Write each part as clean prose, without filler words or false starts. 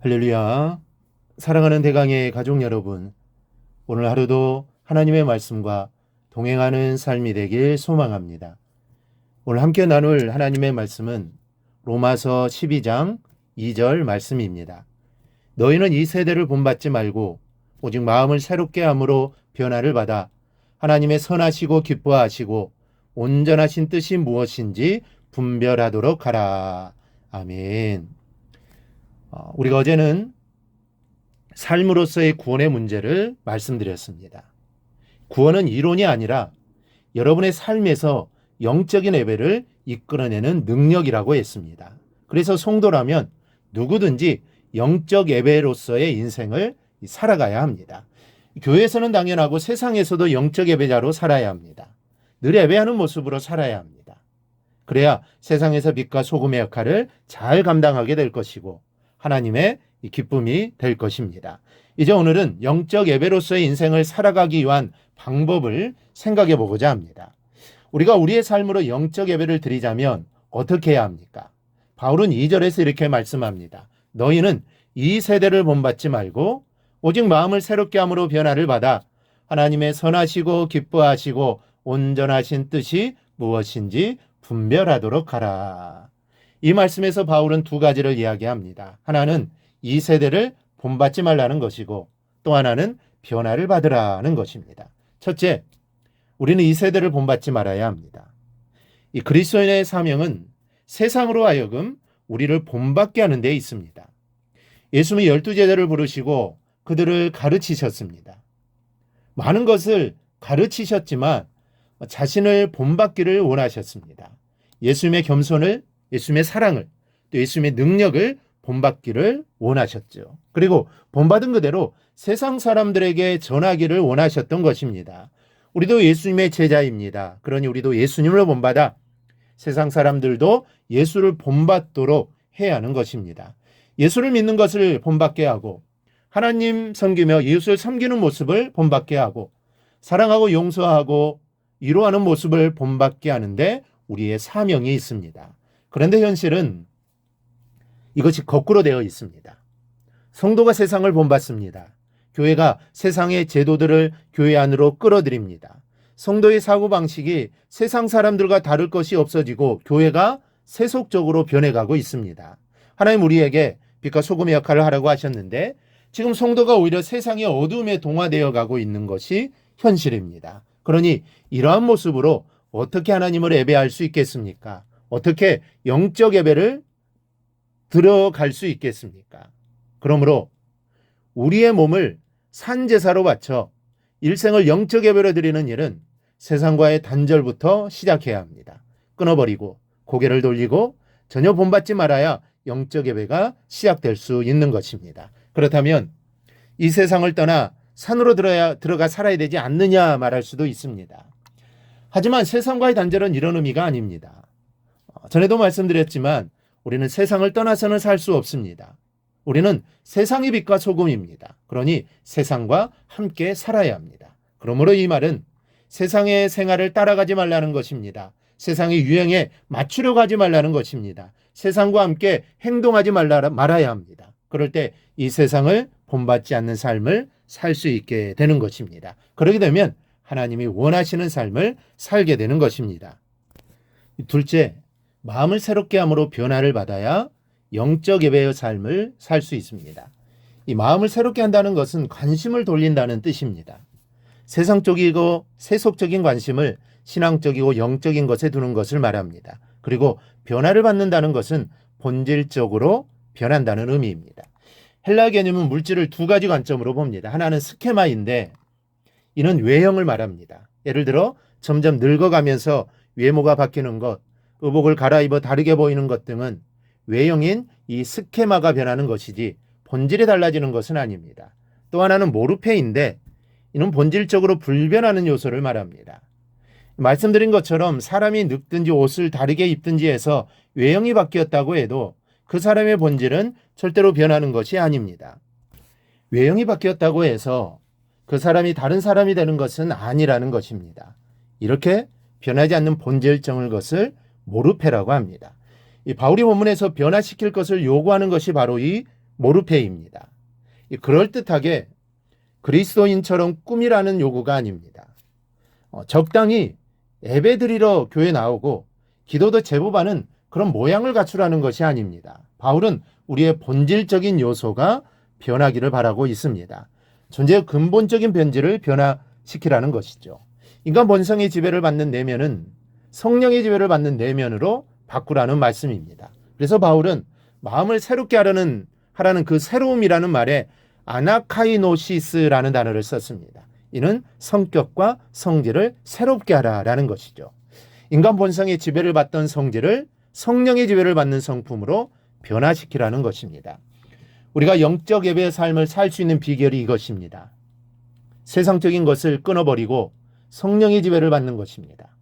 할렐루야. 사랑하는 대강의 가족 여러분, 오늘 하루도 하나님의 말씀과 동행하는 삶이 되길 소망합니다. 오늘 함께 나눌 하나님의 말씀은 로마서 12장 2절 말씀입니다. 너희는 이 세대를 본받지 말고 오직 마음을 새롭게 함으로 변화를 받아 하나님의 선하시고 기뻐하시고 온전하신 뜻이 무엇인지 분별하도록 하라. 아멘. 우리가 어제는 삶으로서의 구원의 문제를 말씀드렸습니다. 구원은 이론이 아니라 여러분의 삶에서 영적인 예배를 이끌어내는 능력이라고 했습니다. 그래서 성도라면 누구든지 영적 예배로서의 인생을 살아가야 합니다. 교회에서는 당연하고 세상에서도 영적 예배자로 살아야 합니다. 늘 예배하는 모습으로 살아야 합니다. 그래야 세상에서 빛과 소금의 역할을 잘 감당하게 될 것이고 하나님의 기쁨이 될 것입니다. 이제 오늘은 영적 예배로서의 인생을 살아가기 위한 방법을 생각해 보고자 합니다. 우리가 우리의 삶으로 영적 예배를 드리자면 어떻게 해야 합니까? 바울은 2절에서 이렇게 말씀합니다. 너희는 이 세대를 본받지 말고 오직 마음을 새롭게 함으로 변화를 받아 하나님의 선하시고 기뻐하시고 온전하신 뜻이 무엇인지 분별하도록 하라. 이 말씀에서 바울은 두 가지를 이야기합니다. 하나는 이 세대를 본받지 말라는 것이고 또 하나는 변화를 받으라는 것입니다. 첫째, 우리는 이 세대를 본받지 말아야 합니다. 이 그리스도인의 사명은 세상으로 하여금 우리를 본받게 하는 데 있습니다. 예수님이 12제자를 부르시고 그들을 가르치셨습니다. 많은 것을 가르치셨지만 자신을 본받기를 원하셨습니다. 예수님의 겸손을, 예수님의 사랑을, 또 예수님의 능력을 본받기를 원하셨죠. 그리고 본받은 그대로 세상 사람들에게 전하기를 원하셨던 것입니다. 우리도 예수님의 제자입니다. 그러니 우리도 예수님을 본받아 세상 사람들도 예수를 본받도록 해야 하는 것입니다. 예수를 믿는 것을 본받게 하고 하나님 섬기며 예수를 섬기는 모습을 본받게 하고 사랑하고 용서하고 위로하는 모습을 본받게 하는데 우리의 사명이 있습니다. 그런데 현실은 이것이 거꾸로 되어 있습니다. 성도가 세상을 본받습니다. 교회가 세상의 제도들을 교회 안으로 끌어들입니다. 성도의 사고방식이 세상 사람들과 다를 것이 없어지고 교회가 세속적으로 변해가고 있습니다. 하나님 우리에게 빛과 소금의 역할을 하라고 하셨는데 지금 성도가 오히려 세상의 어둠에 동화되어 가고 있는 것이 현실입니다. 그러니 이러한 모습으로 어떻게 하나님을 예배할 수 있겠습니까? 어떻게 영적 예배를 들어갈 수 있겠습니까? 그러므로 우리의 몸을 산제사로 바쳐 일생을 영적 예배로 드리는 일은 세상과의 단절부터 시작해야 합니다. 끊어버리고 고개를 돌리고 전혀 본받지 말아야 영적 예배가 시작될 수 있는 것입니다. 그렇다면 이 세상을 떠나 산으로 들어가 살아야 되지 않느냐 말할 수도 있습니다. 하지만 세상과의 단절은 이런 의미가 아닙니다. 전에도 말씀드렸지만 우리는 세상을 떠나서는 살 수 없습니다. 우리는 세상의 빛과 소금입니다. 그러니 세상과 함께 살아야 합니다. 그러므로 이 말은 세상의 생활을 따라가지 말라는 것입니다. 세상의 유행에 맞추려고 하지 말라는 것입니다. 세상과 함께 행동하지 말아야 합니다. 그럴 때 이 세상을 본받지 않는 삶을 살 수 있게 되는 것입니다. 그렇게 되면 하나님이 원하시는 삶을 살게 되는 것입니다. 둘째, 마음을 새롭게 함으로 변화를 받아야 영적 예배의 삶을 살 수 있습니다. 이 마음을 새롭게 한다는 것은 관심을 돌린다는 뜻입니다. 세상적이고 세속적인 관심을 신앙적이고 영적인 것에 두는 것을 말합니다. 그리고 변화를 받는다는 것은 본질적으로 변한다는 의미입니다. 헬라 개념은 물질을 두 가지 관점으로 봅니다. 하나는 스케마인데 이는 외형을 말합니다. 예를 들어 점점 늙어가면서 외모가 바뀌는 것, 의복을 갈아입어 다르게 보이는 것 등은 외형인 이 스케마가 변하는 것이지 본질이 달라지는 것은 아닙니다. 또 하나는 모르페인데 이는 본질적으로 불변하는 요소를 말합니다. 말씀드린 것처럼 사람이 늙든지 옷을 다르게 입든지 해서 외형이 바뀌었다고 해도 그 사람의 본질은 절대로 변하는 것이 아닙니다. 외형이 바뀌었다고 해서 그 사람이 다른 사람이 되는 것은 아니라는 것입니다. 이렇게 변하지 않는 본질적인 것을 모르페라고 합니다. 이 바울이 본문에서 변화시킬 것을 요구하는 것이 바로 이 모르페입니다. 그럴듯하게 그리스도인처럼 꾸미라는 요구가 아닙니다. 적당히 예배드리러 교회 나오고 기도도 제법 하는 그런 모양을 갖추라는 것이 아닙니다. 바울은 우리의 본질적인 요소가 변하기를 바라고 있습니다. 존재의 근본적인 변질을 변화시키라는 것이죠. 인간 본성의 지배를 받는 내면은 성령의 지배를 받는 내면으로 바꾸라는 말씀입니다. 그래서 바울은 마음을 새롭게 하라는 그 새로움이라는 말에 아나카이노시스라는 단어를 썼습니다. 이는 성격과 성질을 새롭게 하라라는 것이죠. 인간 본성의 지배를 받던 성질을 성령의 지배를 받는 성품으로 변화시키라는 것입니다. 우리가 영적 예배의 삶을 살 수 있는 비결이 이것입니다. 세상적인 것을 끊어버리고 성령의 지배를 받는 것입니다.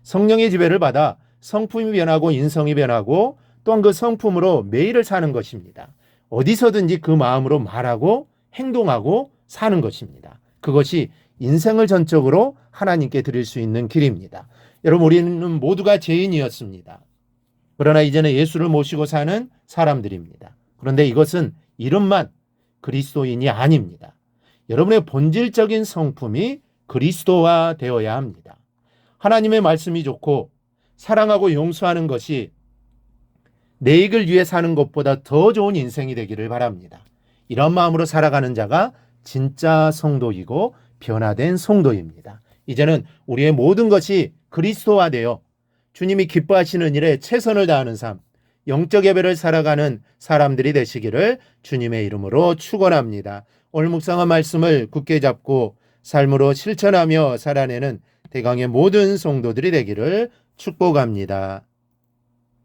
성령의 지배를 받아 성품이 변하고 인성이 변하고 또한 그 성품으로 매일을 사는 것입니다. 어디서든지 그 마음으로 말하고 행동하고 사는 것입니다. 그것이 인생을 전적으로 하나님께 드릴 수 있는 길입니다. 여러분, 우리는 모두가 죄인이었습니다. 그러나 이제는 예수를 모시고 사는 사람들입니다. 그런데 이것은 이름만 그리스도인이 아닙니다. 여러분의 본질적인 성품이 그리스도화 되어야 합니다. 하나님의 말씀이 좋고 사랑하고 용서하는 것이 내 이익을 위해 사는 것보다 더 좋은 인생이 되기를 바랍니다. 이런 마음으로 살아가는 자가 진짜 성도이고 변화된 성도입니다. 이제는 우리의 모든 것이 그리스도화되어 주님이 기뻐하시는 일에 최선을 다하는 삶, 영적 예배를 살아가는 사람들이 되시기를 주님의 이름으로 축원합니다. 오늘 묵상한 말씀을 굳게 잡고 삶으로 실천하며 살아내는 대강의 모든 성도들이 되기를 축복합니다.